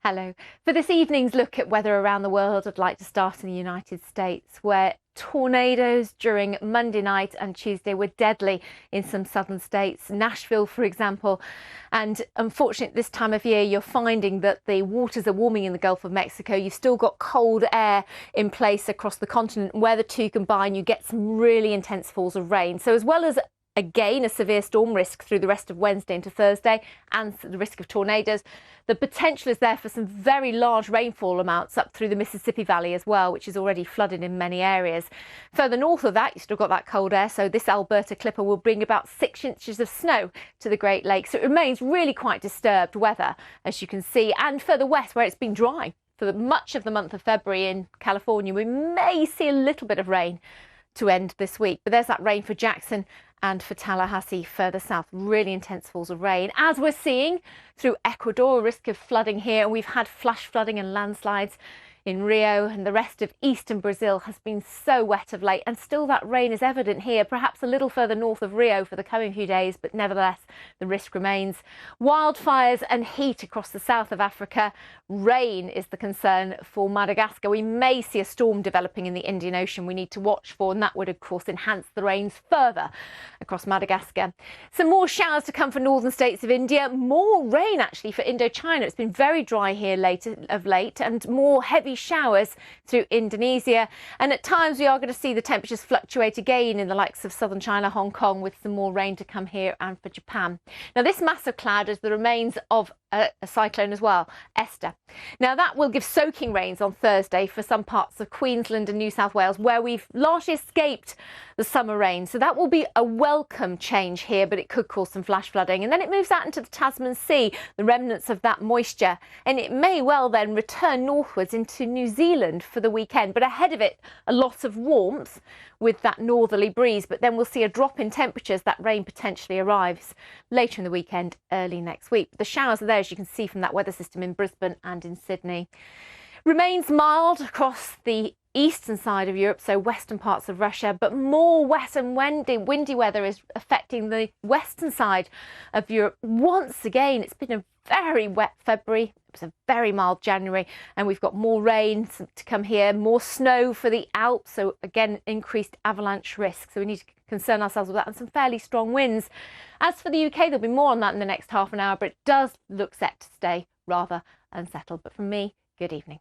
Hello. For this evening's look at weather around the world, I'd like to start in the United States, where tornadoes during Monday night and Tuesday were deadly in some southern states, Nashville, for example. And unfortunately, this time of year, you're finding that the waters are warming in the Gulf of Mexico. You've still got cold air in place across the continent. Where the two combine, you get some really intense falls of rain. So as well as again, a severe storm risk through the rest of Wednesday into Thursday and the risk of tornadoes. The potential is there for some very large rainfall amounts up through the Mississippi Valley as well, which is already flooded in many areas. Further north of that, you've still got that cold air, so this Alberta clipper will bring about 6 inches of snow to the Great Lakes. So it remains really quite disturbed weather, as you can see, and further west where it's been dry for much of the month of February in California. We may see a little bit of rain to end this week, but there's that rain for Jackson and for Tallahassee further south. Really intense falls of rain, as we're seeing through Ecuador, a risk of flooding here, and we've had flash flooding and landslides in Rio, and the rest of eastern Brazil has been so wet of late, and still that rain is evident here, perhaps a little further north of Rio for the coming few days, but nevertheless the risk remains. Wildfires and heat across the south of Africa. Rain is the concern for Madagascar. We may see a storm developing in the Indian Ocean we need to watch for, and that would of course enhance the rains further across Madagascar. Some more showers to come for northern states of India, more rain actually for Indochina. It's been very dry here of late, and more heavy showers through Indonesia, and at times we are going to see the temperatures fluctuate again in the likes of southern China, Hong Kong, with some more rain to come here and for Japan. Now this massive cloud is the remains of a cyclone as well, Esther. Now that will give soaking rains on Thursday for some parts of Queensland and New South Wales, where we've largely escaped the summer rain. So that will be a welcome change here, but it could cause some flash flooding. And then it moves out into the Tasman Sea, the remnants of that moisture, and it may well then return northwards into New Zealand for the weekend. But ahead of it, a lot of warmth with that northerly breeze, but then we'll see a drop in temperatures. That rain potentially arrives later in the weekend, early next week. The showers are there, as you can see from that weather system in Brisbane and in Sydney. Remains mild across the eastern side of Europe, so western parts of Russia, but more wet and windy weather is affecting the western side of Europe. Once again, it's been a very wet February. It was a very mild January, and we've got more rain to come here, more snow for the Alps, so again increased avalanche risk, so we need to concern ourselves with that, and some fairly strong winds. As for the UK, there'll be more on that in the next half an hour, but it does look set to stay rather unsettled. But from me, good evening.